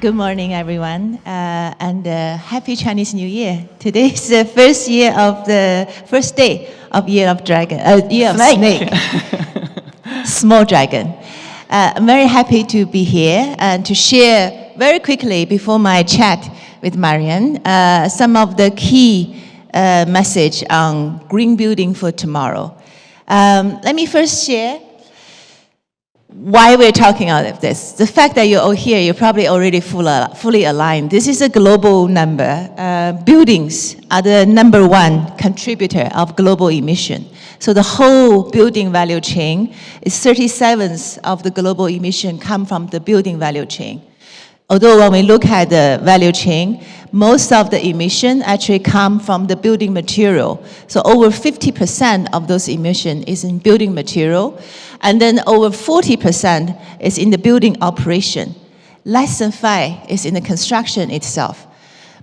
Good morning, everyone, and happy Chinese New Year. Today is the first day of Year of Dragon, Year of Snake, small dragon. I'm very happy to be here and to share very quickly before my chat with Marian some of the key message on green building for tomorrow. Let me first share why we're talking about this. The fact that you're all here, you're probably already fully aligned. This is a global number. Buildings are the number one contributor of global emission. So the whole building value chain is 37th of the global emission come from the building value chain. Although when we look at the value chain, most of the emission actually come from the building material. So over 50% of those emission is in building material, and then over 40% is in the building operation. Less than 5% is in the construction itself.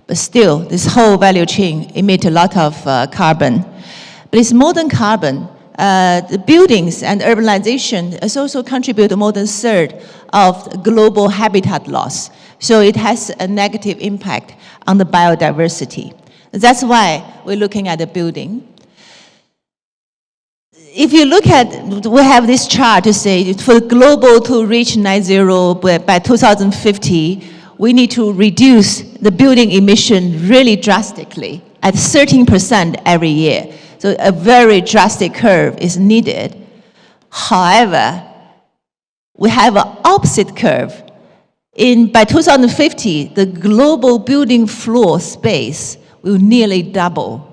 But still, this whole value chain emits a lot of carbon. But it's more than carbon. The buildings and urbanization has also contributed more than a third of global habitat loss. So it has a negative impact on the biodiversity. That's why we're looking at the building. If you look at, we have this chart to say for global to reach net zero by 2050, we need to reduce the building emission really drastically at 13% every year. So a very drastic curve is needed. However, we have an opposite curve. By 2050, the global building floor space will nearly double.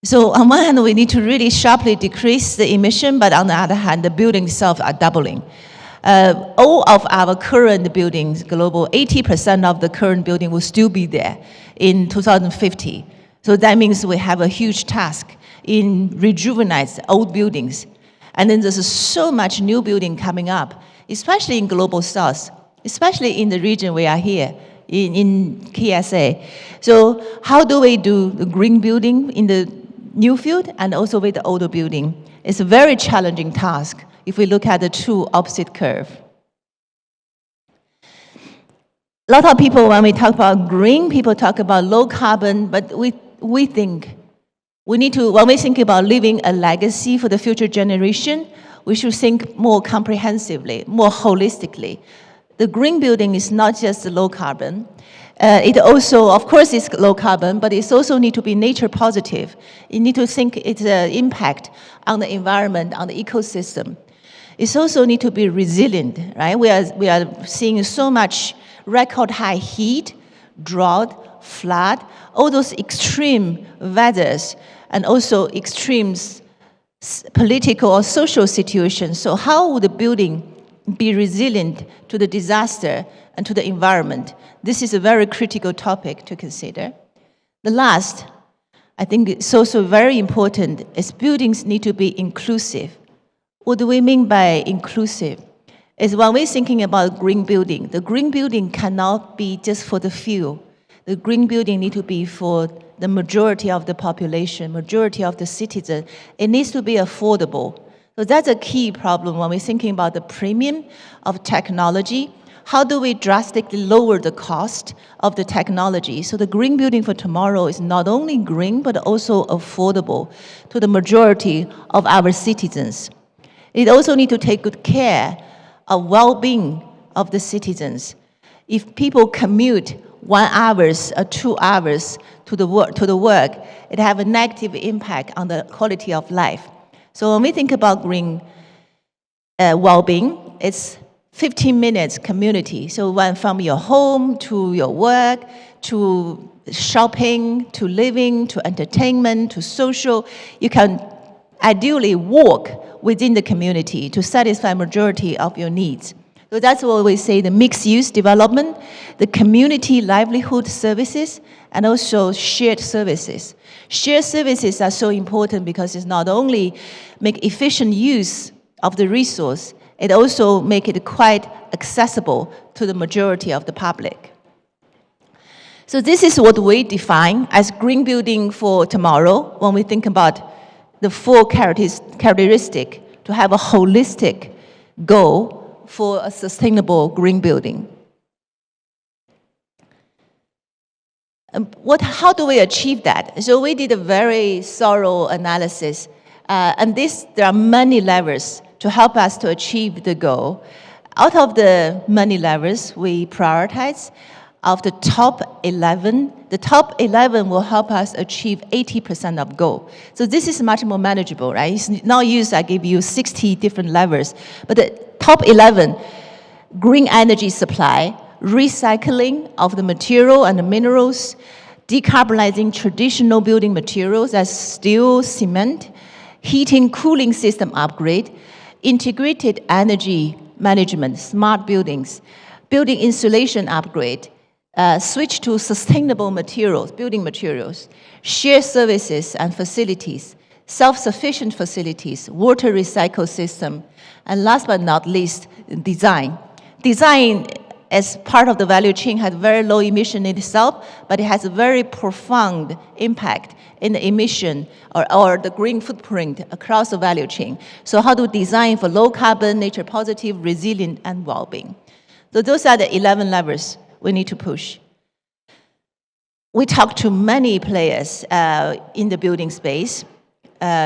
So on one hand, we need to really sharply decrease the emission, but on the other hand, the buildings itself are doubling. All of our current buildings, global, 80% of the current building will still be there in 2050. So that means we have a huge task in rejuvenate old buildings. And then there's so much new building coming up, especially in global south, especially in the region we are here, in KSA. So how do we do the green building in the new field and also with the older building? It's a very challenging task if we look at the two opposite curve. A lot of people, when we talk about green, people talk about low carbon, but we think we need to, when we think about leaving a legacy for the future generation, we should think more comprehensively, more holistically. The green building is not just low carbon. It also, of course, is low carbon, but it also need to be nature positive. You need to think its impact on the environment, on the ecosystem. It also need to be resilient, right? We are seeing so much record high heat, drought, flood, all those extreme weathers, and also extreme political or social situations. So how would the building be resilient to the disaster and to the environment? This is a very critical topic to consider. The last, I think it's also very important, is buildings need to be inclusive. What do we mean by inclusive? Is when we're thinking about green building, the green building cannot be just for the few. The green building need to be for the majority of the population, majority of the citizens. It needs to be affordable. So that's a key problem when we're thinking about the premium of technology. How do we drastically lower the cost of the technology? So the green building for tomorrow is not only green, but also affordable to the majority of our citizens. It also needs to take good care of well-being of the citizens. If people commute 1 hour or 2 hours to the work, it have a negative impact on the quality of life. So when we think about green well-being, it's 15 minutes community. So when from your home to your work, to shopping, to living, to entertainment, to social, you can ideally walk within the community to satisfy majority of your needs. So that's what we say, the mixed-use development, the community livelihood services, and also shared services. Shared services are so important because it's not only make efficient use of the resource, it also make it quite accessible to the majority of the public. So this is what we define as green building for tomorrow when we think about the four characteristics to have a holistic goal for a sustainable green building. How do we achieve that? So we did a very thorough analysis, and there are many levers to help us to achieve the goal. Out of the many levers we prioritize, of the top 11, the top 11 will help us achieve 80% of goal. So this is much more manageable, right? It's not used, I give you 60 different levers, but the top 11, green energy supply, recycling of the material and the minerals, decarbonizing traditional building materials as steel, cement, heating, cooling system upgrade, integrated energy management, smart buildings, building insulation upgrade, switch to sustainable materials, building materials, shared services and facilities, self-sufficient facilities, water recycle system, and last but not least, design. Design as part of the value chain has very low emission in itself, but it has a very profound impact in the emission or the green footprint across the value chain. So how to design for low carbon, nature positive, resilient, and well-being. So those are the 11 levers we need to push. We talked to many players in the building space.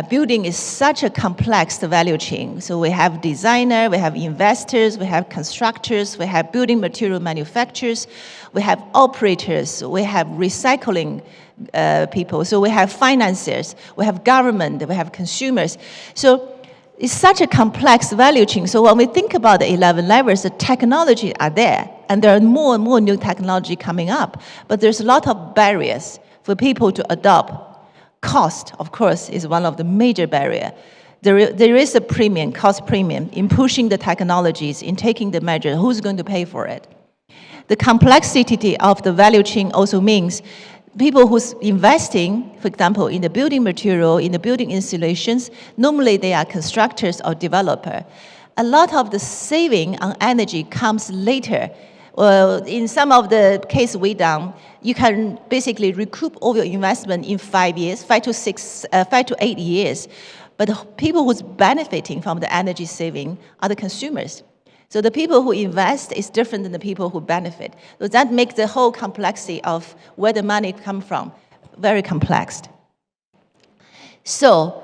Building is such a complex value chain. So we have designer, we have investors, we have constructors, we have building material manufacturers, we have operators, we have recycling people, so we have financiers, we have government, we have consumers. So it's such a complex value chain. So when we think about the 11 levers, the technology are there, and there are more and more new technology coming up, but there's a lot of barriers for people to adopt. Cost, of course, is one of the major barriers. There is a premium, cost premium, in pushing the technologies, in taking the measure. Who's going to pay for it? The complexity of the value chain also means people who's investing, for example, in the building material, in the building installations, normally they are constructors or developer. A lot of the saving on energy comes later. Well, in some of the cases we done, you can basically recoup all your investment in 5 years, 5 to 8 years. But the people who's benefiting from the energy saving are the consumers. So the people who invest is different than the people who benefit. So that makes the whole complexity of where the money comes from very complex. So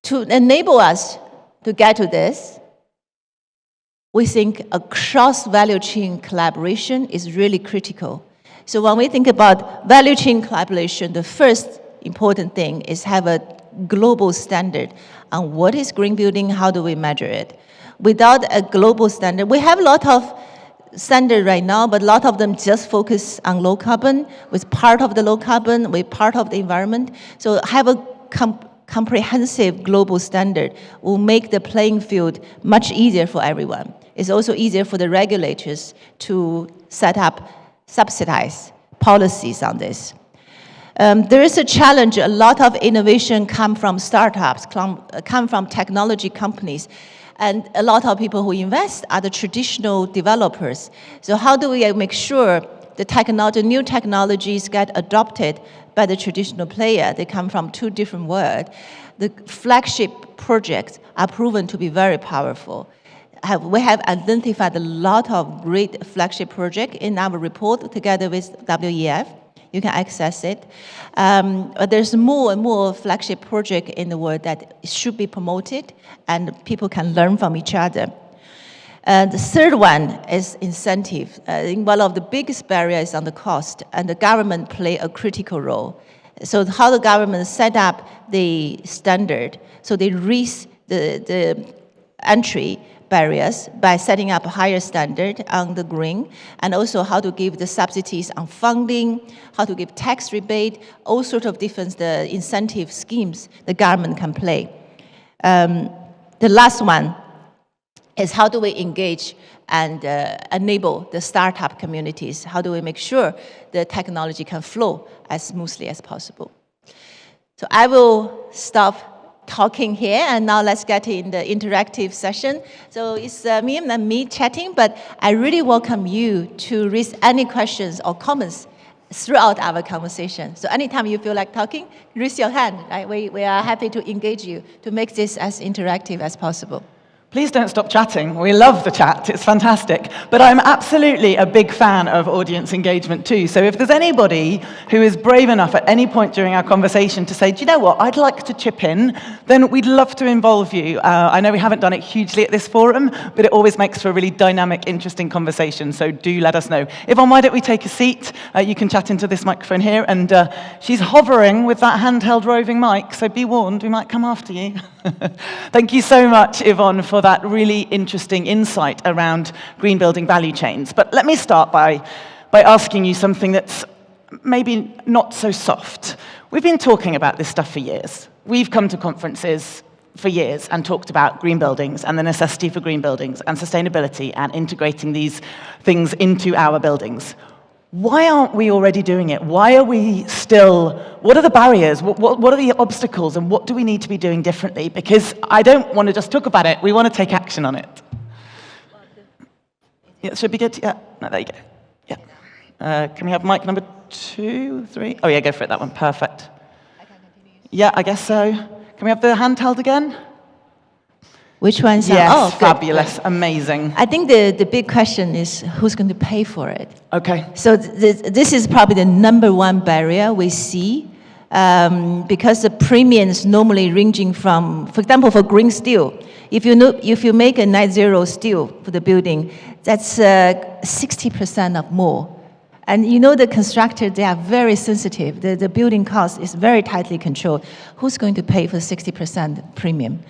to enable us to get to this, we think a cross-value chain collaboration is really critical. So when we think about value chain collaboration, the first important thing is have a global standard on what is green building, how do we measure it. Without a global standard, we have a lot of standards right now, but a lot of them just focus on low carbon, with part of the low carbon, with part of the environment. So have a comprehensive global standard will make the playing field much easier for everyone. It's also easier for the regulators to set up subsidized policies on this. There is a challenge. A lot of innovation come from startups, come from technology companies, and a lot of people who invest are the traditional developers. So how do we make sure the new technologies get adopted by the traditional player? They come from two different worlds. The flagship projects are proven to be very powerful. We have identified a lot of great flagship projects in our report together with WEF. You can access it. But there's more and more flagship projects in the world that should be promoted, and people can learn from each other. The third one is incentive. I think one of the biggest barriers is on the cost, and the government play a critical role. So how the government set up the standard, so they raise the entry barriers by setting up a higher standard on the green, and also how to give the subsidies on funding, how to give tax rebate, all sorts of different incentive schemes the government can play. The last one is how do we engage and enable the startup communities? How do we make sure the technology can flow as smoothly as possible? So I will stop talking here, and now let's get in the interactive session. So it's me chatting, but I really welcome you to raise any questions or comments throughout our conversation. So anytime you feel like talking, raise your hand. Right? We are happy to engage you to make this as interactive as possible. Please don't stop chatting. We love the chat. It's fantastic. But I'm absolutely a big fan of audience engagement too. So if there's anybody who is brave enough at any point during our conversation to say, do you know what, I'd like to chip in, then we'd love to involve you. I know we haven't done it hugely at this forum, but it always makes for a really dynamic, interesting conversation. So do let us know. Yvonne, why don't we take a seat? You can chat into this microphone here. And she's hovering with that handheld roving mic. So be warned, we might come after you. Thank you so much, Yvonne, for that really interesting insight around green building value chains. But let me start by asking you something that's maybe not so soft. We've been talking about this stuff for years. We've come to conferences for years and talked about green buildings and the necessity for green buildings and sustainability and integrating these things into our buildings. Why aren't we already doing it? Why are we still, what are the barriers? What are the obstacles, and what do we need to be doing differently? Because I don't want to just talk about it, we want to take action on it. Yeah, it should be good. Yeah, no, there you go. Yeah. Can we have mic number 2, 3? Oh yeah, go for it, that one, perfect. Yeah, I guess so. Can we have the handheld again? Which one's yes, oh, fabulous, amazing. I think the big question is who's going to pay for it? Okay. So this is probably the #1 barrier we see, because the premiums normally ranging from, for example, for green steel, if you make a net zero steel for the building, that's 60% of more. And you know the constructor, they are very sensitive. The building cost is very tightly controlled. Who's going to pay for 60% premium?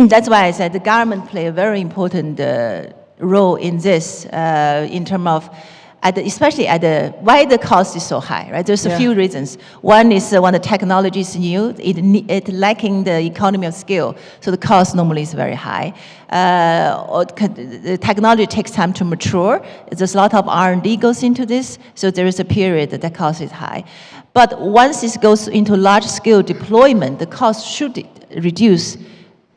That's why I said the government play a very important role in this, in terms of, especially why the cost is so high, right? There's a few reasons. One is when the technology is new, it lacking the economy of scale, so the cost normally is very high. Or the technology takes time to mature. There's a lot of R&D goes into this, so there is a period that the cost is high. But once it goes into large-scale deployment, the cost should reduce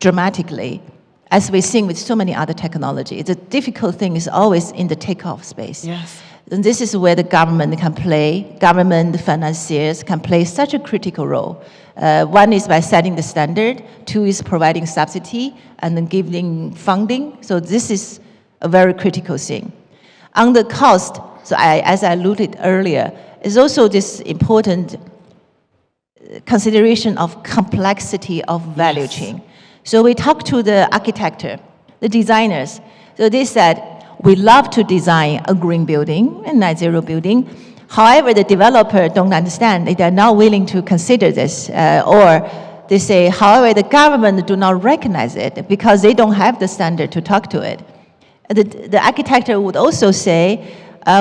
dramatically, as we're seeing with so many other technologies. The difficult thing is always in the takeoff space. Yes. And this is where the government can play, government financiers can play such a critical role. One is by setting the standard, 2 is providing subsidy, and then giving funding. So this is a very critical thing. On the cost, so as I alluded earlier, is also this important consideration of complexity of value chain. So we talked to the architect, the designers. So they said, we love to design a green building, a net zero building. However, the developer don't understand. They are not willing to consider this. Or they say, however, the government do not recognize it because they don't have the standard to talk to it. The architect would also say,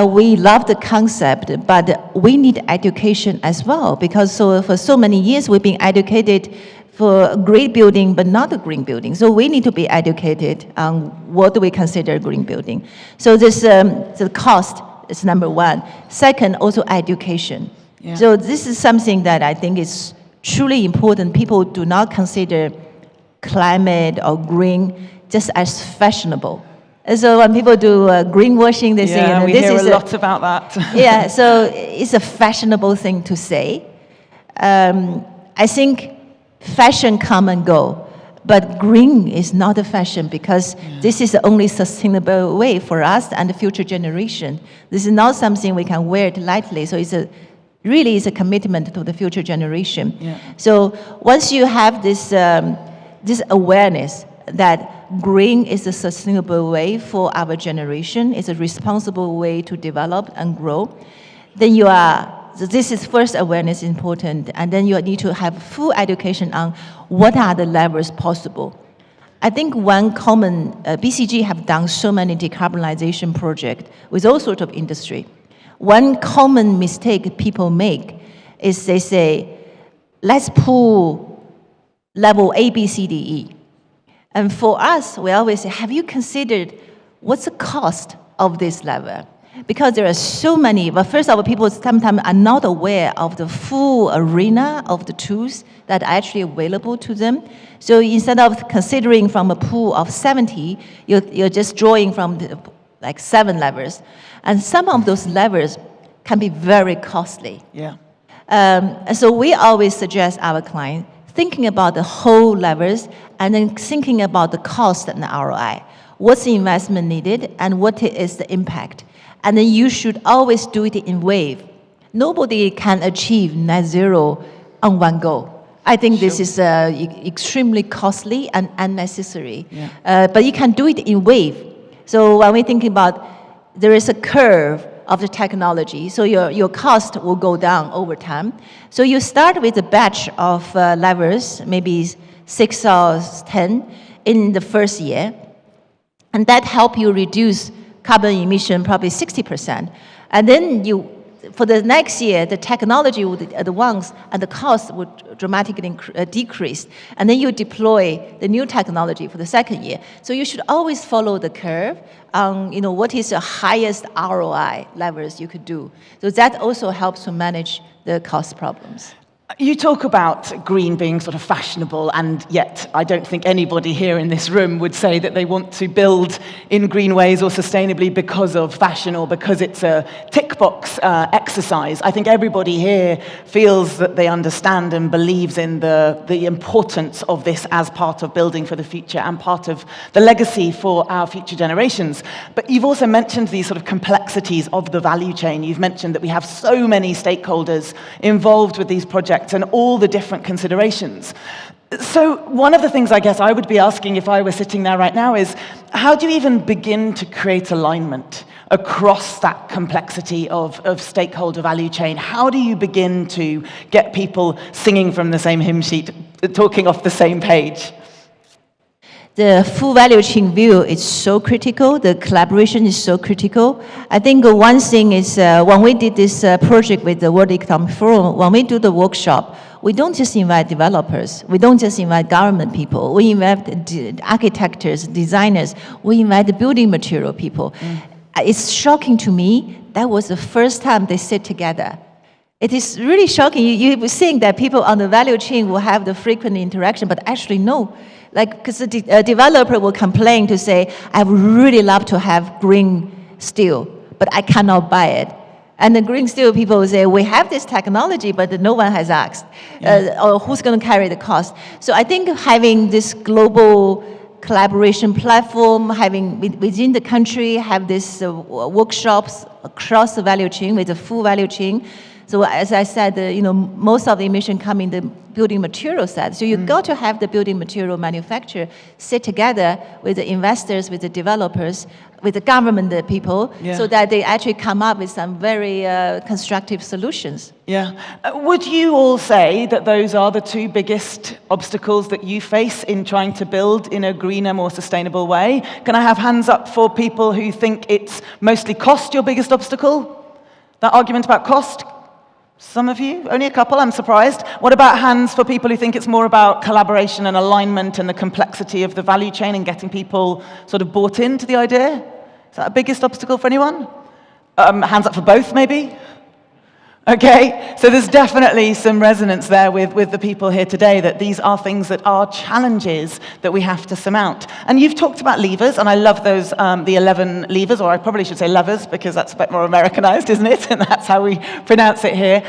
we love the concept, but we need education as well, because for so many years we've been educated for a great building, but not a green building. So we need to be educated on what do we consider a green building. So this, the cost is #1. Second, also education. Yeah. So this is something that I think is truly important. People do not consider climate or green just as fashionable. And so when people do greenwashing, they say, you know, we this hear is a lot about that. yeah, so it's a fashionable thing to say. I think fashion come and go, but green is not a fashion, because this is the only sustainable way for us and the future generation. This is not something we can wear it lightly, so it's really is a commitment to the future generation. Yeah. So once you have this, this awareness that green is a sustainable way for our generation, it's a responsible way to develop and grow, then you are, so this is first awareness important, and then you need to have full education on what are the levels possible. I think one common, BCG have done so many decarbonization projects with all sorts of industry. One common mistake people make is they say, let's pull level A, B, C, D, E. And for us, we always say, have you considered what's the cost of this level? Because there are so many, but first of all, people sometimes are not aware of the full arena of the tools that are actually available to them. So instead of considering from a pool of 70, you're just drawing from like 7 levels. And some of those levels can be very costly. Yeah. So we always suggest our clients thinking about the whole levels and then thinking about the cost and the ROI. What's the investment needed, and what is the impact? And then you should always do it in wave. Nobody can achieve net zero on one go. I think this is extremely costly and unnecessary. Yeah. But you can do it in wave. So when we think about, there is a curve of the technology, so your cost will go down over time. So you start with a batch of levers, maybe 6 or 10 in the first year, and that help you reduce carbon emission probably 60%. And then for the next year, the technology would advance and the cost would dramatically decrease. And then you deploy the new technology for the second year. So you should always follow the curve on what is the highest ROI levers you could do. So that also helps to manage the cost problems. You talk about green being sort of fashionable, and yet I don't think anybody here in this room would say that they want to build in green ways or sustainably because of fashion or because it's a tick box exercise. I think everybody here feels that they understand and believes in the importance of this as part of building for the future and part of the legacy for our future generations. But you've also mentioned these sort of complexities of the value chain. You've mentioned that we have so many stakeholders involved with these projects and all the different considerations. So one of the things I guess I would be asking if I were sitting there right now is, how do you even begin to create alignment across that complexity of stakeholder value chain? How do you begin to get people singing from the same hymn sheet, talking off the same page? The full value chain view is so critical. The collaboration is so critical. I think one thing is when we did this project with the World Economic Forum, when we do the workshop, we don't just invite developers. We don't just invite government people. We invite architects, designers. We invite the building material people. It's shocking to me. That was the first time they sit together. It is really shocking. You think that people on the value chain will have the frequent interaction, but actually no. Because a developer will complain to say, I would really love to have green steel, but I cannot buy it. And the green steel people will say, we have this technology, but no one has asked. Or who's going to carry the cost? So I think having this global collaboration platform, having within the country, have these workshops across the value chain with the full value chain. So as I said, most of the emission come in the building material side. So you've got to have the building material manufacturer sit together with the investors, with the developers, with the government the people, so that they actually come up with some very constructive solutions. Yeah. Would you all say that those are the two biggest obstacles that you face in trying to build in a greener, more sustainable way? Can I have hands up for people who think it's mostly cost your biggest obstacle? That argument about cost? Some of you? Only a couple, I'm surprised. What about hands for people who think it's more about collaboration and alignment and the complexity of the value chain and getting people sort of bought into the idea? Is that a biggest obstacle for anyone? Hands up for both, maybe? Okay, so there's definitely some resonance there with the people here today, that these are things that are challenges that we have to surmount. And you've talked about levers, and I love those, the 11 levers, or I probably should say levers, because that's a bit more Americanized, isn't it? And that's how we pronounce it here.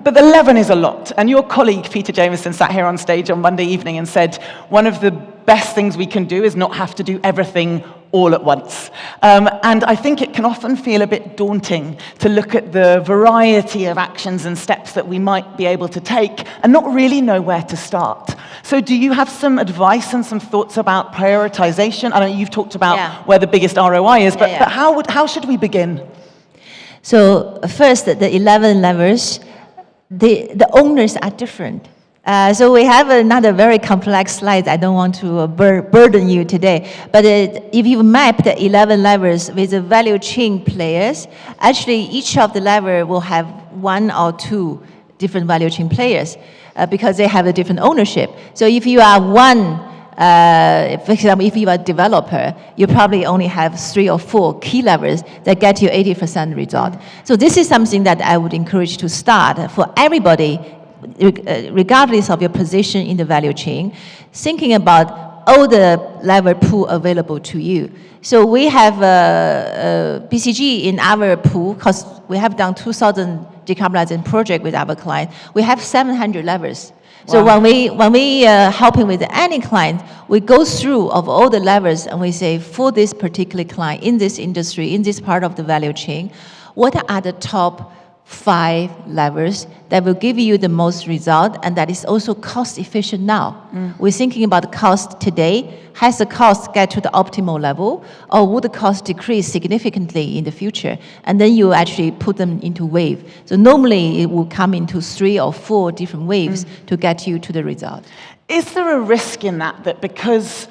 But the 11 is a lot. And your colleague, Peter Jameson, sat here on stage on Monday evening and said, one of the best things we can do is not have to do everything all at once. And I think it can often feel a bit daunting to look at the variety of actions and steps that we might be able to take and not really know where to start. So do you have some advice and some thoughts about prioritization? I know you've talked about where the biggest ROI is, but how should we begin? So first, the 11 levers, the owners are different. So we have another very complex slide. I don't want to burden you today. But if you map the 11 levers with the value chain players, actually each of the lever will have 1 or 2 different value chain players because they have a different ownership. So if you are for example, if you are a developer, you probably only have 3 or 4 key levers that get you 80% result. So this is something that I would encourage to start for everybody, regardless of your position in the value chain, thinking about all the lever pool available to you. So we have BCG in our pool, because we have done 2,000 decarbonization project with our client, we have 700 levers. So Wow. when we helping with any client, we go through of all the levers and we say, for this particular client in this industry, in this part of the value chain, what are the top 5 levers that will give you the most result and that is also cost efficient now? We're thinking about cost today. Has the cost get to the optimal level, or would the cost decrease significantly in the future? And then you actually put them into wave. So normally it will come into 3 or 4 different waves to get you to the result. Is there a risk in that because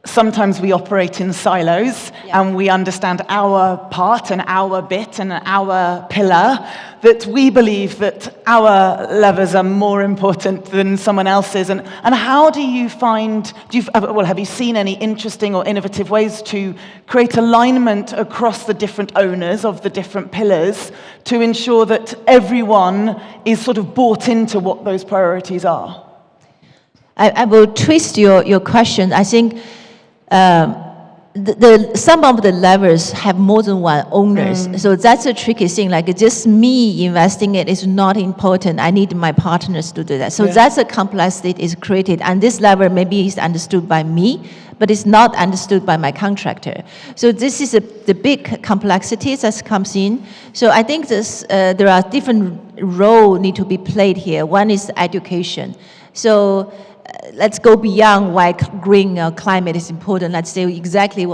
sometimes we operate in silos and we understand our part and our bit and our pillar, that we believe that our levers are more important than someone else's? And how do you find, have you seen any interesting or innovative ways to create alignment across the different owners of the different pillars to ensure that everyone is sort of bought into what those priorities are? I will twist your question. I think some of the levers have more than one owners. So that's a tricky thing. Like just me investing it is not important. I need my partners to do that. So that's a complexity is created. And this lever maybe is understood by me, but it's not understood by my contractor. So this is the big complexities that comes in. So I think there are different roles need to be played here. One is education. So let's go beyond why green climate is important. Let's say exactly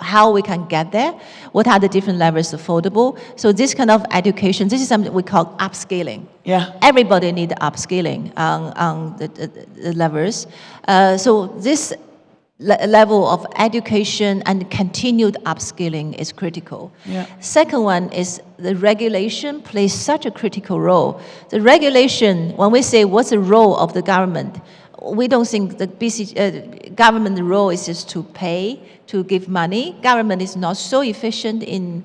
how we can get there. What are the different levels affordable? So this kind of education, this is something we call upscaling. Yeah. Everybody needs upscaling on the levels. So this level of education and continued upskilling is critical. Yeah. Second one is the regulation plays such a critical role. The regulation, when we say what's the role of the government, we don't think the government role is just to pay, to give money. Government is not so efficient in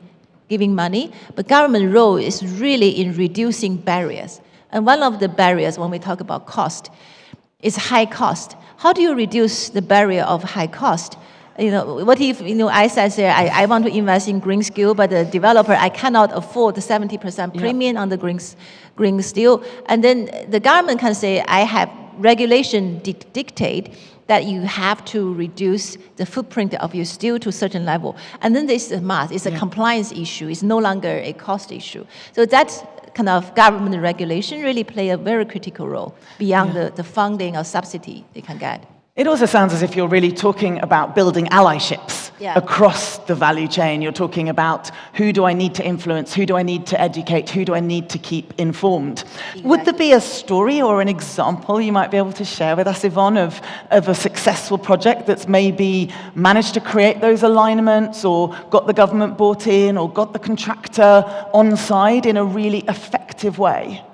giving money, but government role is really in reducing barriers. And one of the barriers when we talk about cost is high cost. How do you reduce the barrier of high cost? What if, I said I want to invest in green steel, but the developer, I cannot afford the 70% premium on the green steel. And then the government can say, I have regulation dictate that you have to reduce the footprint of your steel to a certain level. And then this is a must. It's a compliance issue. It's no longer a cost issue. So that kind of government regulation really play a very critical role beyond the funding or subsidy they can get. It also sounds as if you're really talking about building allyships across the value chain. You're talking about who do I need to influence, who do I need to educate, who do I need to keep informed. Exactly. Would there be a story or an example you might be able to share with us, Yvonne, of a successful project that's maybe managed to create those alignments or got the government bought in or got the contractor on side in a really effective way?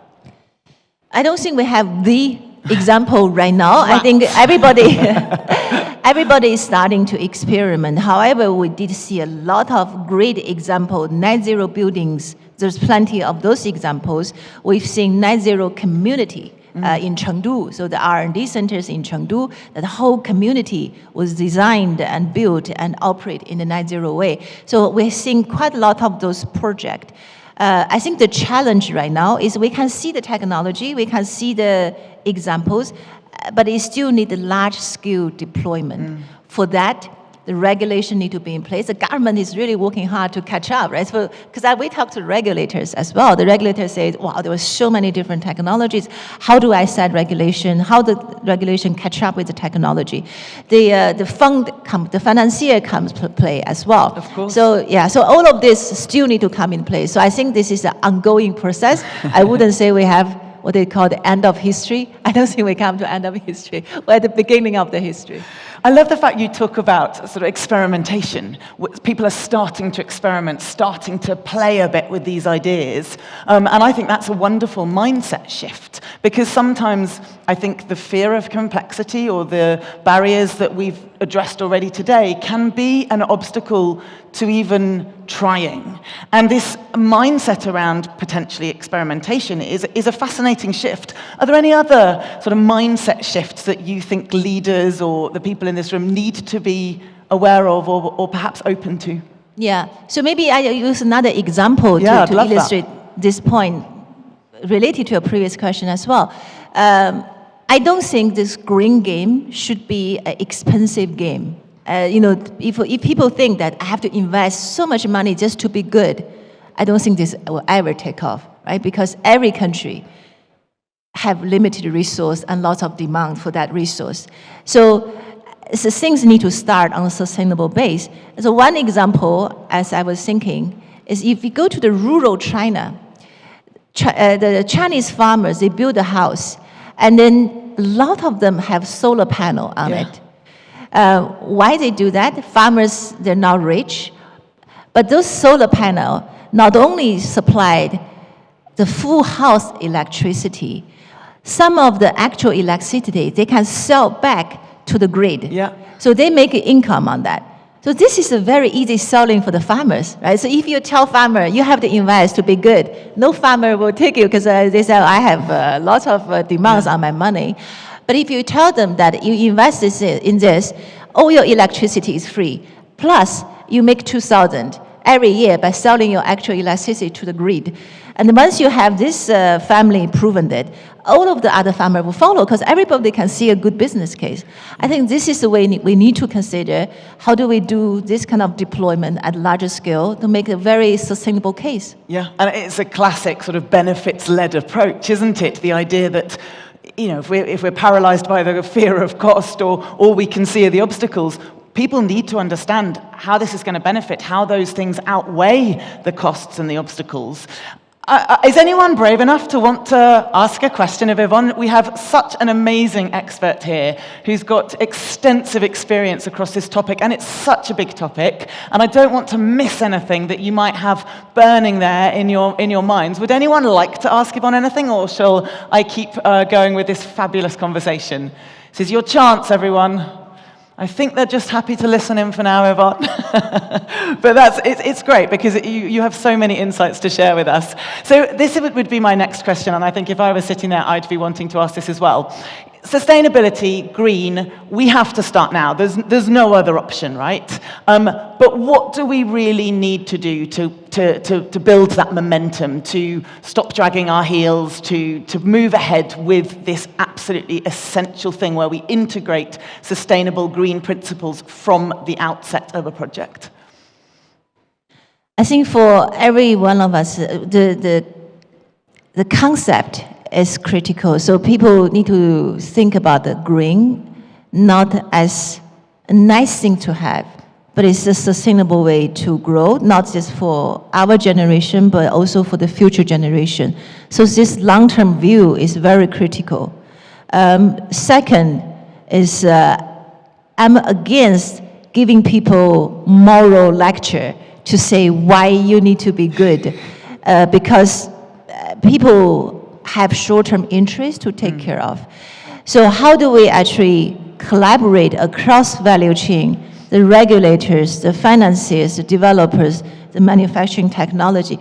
I don't think we have the example right now. I think everybody is starting to experiment. However, we did see a lot of great examples. Net zero buildings, there's plenty of those examples. We've seen net zero community in Chengdu. So the R&D centers in Chengdu, that whole community was designed and built and operate in the net zero way. So we're seeing quite a lot of those projects. I think the challenge right now is we can see the technology, we can see the examples, but it still needs a large-scale deployment. For that, the regulation need to be in place. The government is really working hard to catch up, right? Because we talk to regulators as well. The regulators say, wow, there were so many different technologies. How do I set regulation? How the regulation catch up with the technology? The financier comes to play as well. Of course. So all of this still need to come in place. So I think this is an ongoing process. I wouldn't say we have what they call the end of history. I don't think we come to end of history. We're at the beginning of the history. I love the fact you talk about sort of experimentation. People are starting to experiment, starting to play a bit with these ideas. And I think that's a wonderful mindset shift, because sometimes I think the fear of complexity or the barriers that we've addressed already today can be an obstacle to even trying. And this mindset around potentially experimentation is a fascinating shift. Are there any other sort of mindset shifts that you think leaders or the people in this room need to be aware of or perhaps open to? Yeah, so maybe I use another example to illustrate this point. related to your previous question as well. I don't think this green game should be an expensive game. If people think that I have to invest so much money just to be good, I don't think this will ever take off, right? Because every country have limited resource and lots of demand for that resource. So things need to start on a sustainable base. So one example, as I was thinking, is if you go to the rural China, the Chinese farmers, they build a house, and then a lot of them have solar panel on it. Why they do that? Farmers, they're not rich, but those solar panel not only supplied the full house electricity, some of the actual electricity they can sell back to the grid. So they make an income on that. So this is a very easy selling for the farmers, right? So if you tell farmer you have to invest to be good, no farmer will take you because they say I have lots of demands on my money. But if you tell them that you invest in this, all your electricity is free, plus you make 2,000 every year by selling your actual electricity to the grid. And once you have this family proven that, all of the other farmers will follow because everybody can see a good business case. I think this is the way we need to consider how do we do this kind of deployment at larger scale to make a very sustainable case. Yeah, and it's a classic sort of benefits-led approach, isn't it? The idea that if we're paralyzed by the fear of cost or all we can see are the obstacles, people need to understand how this is going to benefit, how those things outweigh the costs and the obstacles. Is anyone brave enough to want to ask a question of Yvonne? We have such an amazing expert here who's got extensive experience across this topic, and it's such a big topic, and I don't want to miss anything that you might have burning there in your minds. Would anyone like to ask Yvonne anything, or shall I keep going with this fabulous conversation? This is your chance, everyone. I think they're just happy to listen in for now, Yvonne. But it's great because you have so many insights to share with us. So this would be my next question, and I think if I was sitting there, I'd be wanting to ask this as well. Sustainability, green, we have to start now. There's no other option, right? But what do we really need to do to build that momentum, to stop dragging our heels, to move ahead with this absolutely essential thing where we integrate sustainable green principles from the outset of a project? I think for every one of us, the concept is critical. So people need to think about the green not as a nice thing to have, but it's a sustainable way to grow, not just for our generation, but also for the future generation. So this long-term view is very critical. Second is I'm against giving people moral lecture to say why you need to be good, because people have short-term interests to take care of. So how do we actually collaborate across value chain, the regulators, the financiers, the developers, the manufacturing technology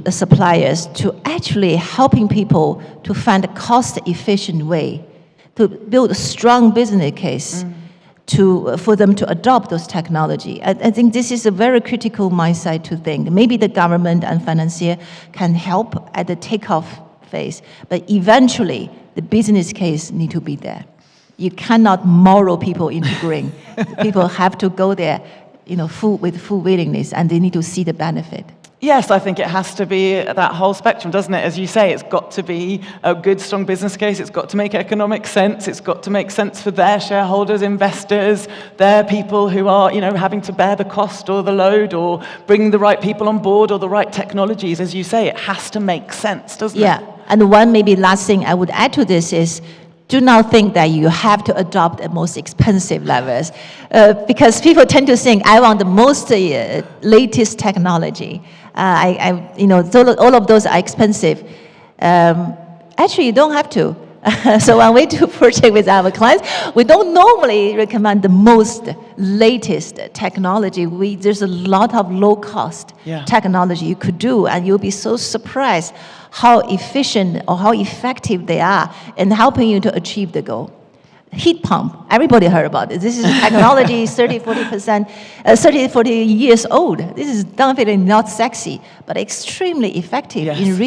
suppliers, to actually helping people to find a cost-efficient way to build a strong business case for them to adopt those technology. I think this is a very critical mindset to think. Maybe the government and financier can help at the takeoff phase, but eventually the business case need to be there. You cannot moral people into green. People have to go there, with full willingness, and they need to see the benefit. Yes, I think it has to be that whole spectrum, doesn't it? As you say, it's got to be a good, strong business case. It's got to make economic sense. It's got to make sense for their shareholders, investors, their people who are, having to bear the cost or the load or bring the right people on board or the right technologies. As you say, it has to make sense, doesn't it? Yeah, and one maybe last thing I would add to this is do not think that you have to adopt the most expensive levels, because people tend to think, I want the most latest technology. All of those are expensive. Actually, you don't have to. So when we do project with our clients, we don't normally recommend the most latest technology. There's a lot of low-cost technology you could do, and you'll be so surprised how efficient or how effective they are in helping you to achieve the goal. heat pump. Everybody heard about it. This is technology 30, 40 years old. This is definitely not sexy, but extremely effective in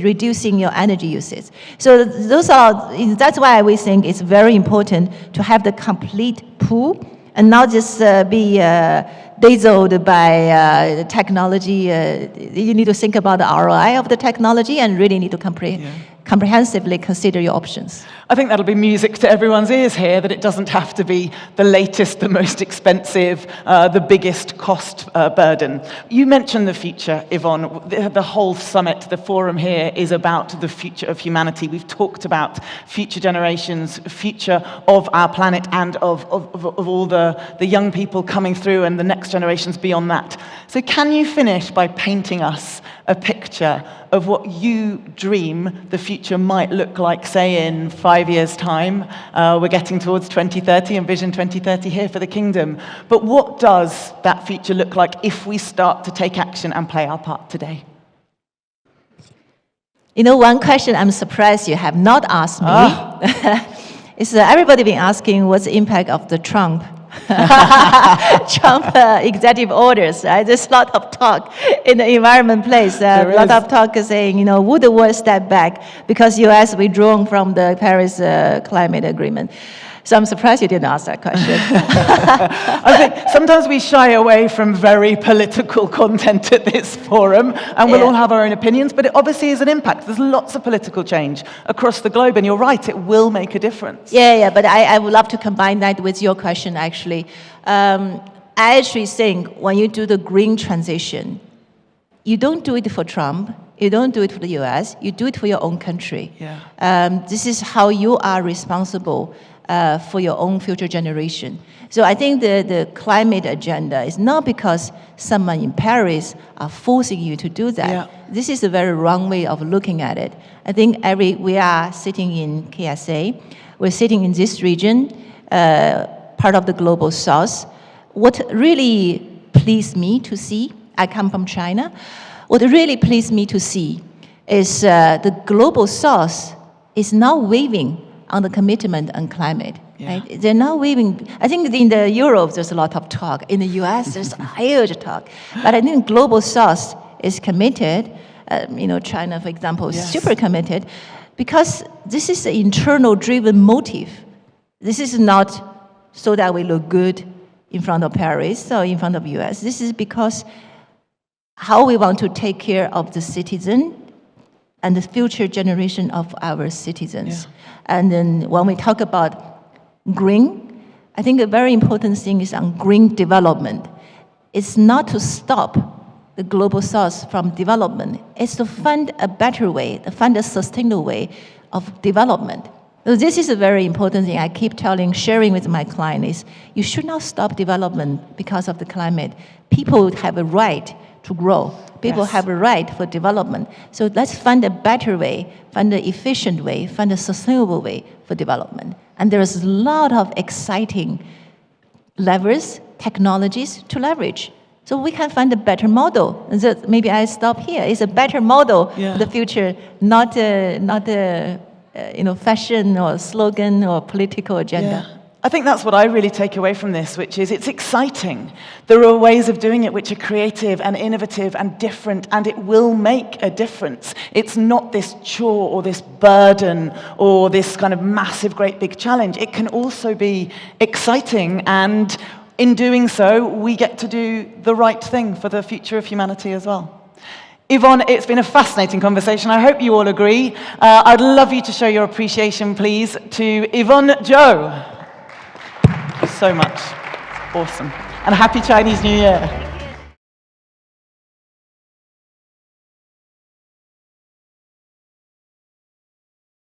reducing your energy usage. So that's why we think it's very important to have the complete pool and not just be dazzled by technology. You need to think about the ROI of the technology and really need to comprehensively consider your options. I think that'll be music to everyone's ears here, that it doesn't have to be the latest, the most expensive, the biggest cost burden. You mentioned the future, Yvonne. The whole summit, the forum here, is about the future of humanity. We've talked about future generations, future of our planet, and of all the young people coming through and the next generations beyond that. So can you finish by painting us a picture of what you dream the future might look like, say, in 5 years' time? We're getting towards 2030 and Vision 2030 here for the Kingdom. But what does that future look like if we start to take action and play our part today? You know, one question I'm surprised you have not asked me is everybody been asking what's the impact of the Trump executive orders, right? There's a lot of talk in the environment place. A lot of talk is saying, would the world step back because U.S. withdrawn from the Paris climate agreement? So I'm surprised you didn't ask that question. I think sometimes we shy away from very political content at this forum, and we'll all have our own opinions, but it obviously is an impact. There's lots of political change across the globe, and you're right, it will make a difference. Yeah, but I would love to combine that with your question, actually. I actually think when you do the green transition, you don't do it for Trump, you don't do it for the US, you do it for your own country. This is how you are responsible for your own future generation. So I think the climate agenda is not because someone in Paris are forcing you to do that. This is a very wrong way of looking at it. I think we are sitting in KSA, we're sitting in this region, part of the global south. What really pleased me to see, I come from China, what really pleased me to see is the global south is now waving on the commitment on climate. Right? They're now waving. I think in the Europe there's a lot of talk. In the US there's huge talk. But I think global south is committed. China, for example, is super committed because this is an internal driven motive. This is not so that we look good in front of Paris or in front of US. This is because how we want to take care of the citizen and the future generation of our citizens. And then when we talk about green, I think a very important thing is on green development. It's not to stop the global south from development. It's to find a better way, to find a sustainable way of development. So this is a very important thing I keep sharing with my clients is you should not stop development because of the climate. People have a right to grow. People have a right for development. So let's find a better way, find an efficient way, find a sustainable way for development. And there's a lot of exciting levers, technologies to leverage. So we can find a better model. And so maybe I stop here. It's a better model for the future, not fashion or slogan or political agenda. I think that's what I really take away from this, which is it's exciting. There are ways of doing it which are creative and innovative and different, and it will make a difference. It's not this chore or this burden or this kind of massive, great big challenge. It can also be exciting, and in doing so, we get to do the right thing for the future of humanity as well. Yvonne, it's been a fascinating conversation. I hope you all agree. I'd love you to show your appreciation, please, to Yvonne Zhou. So much. Awesome. And happy Chinese New Year.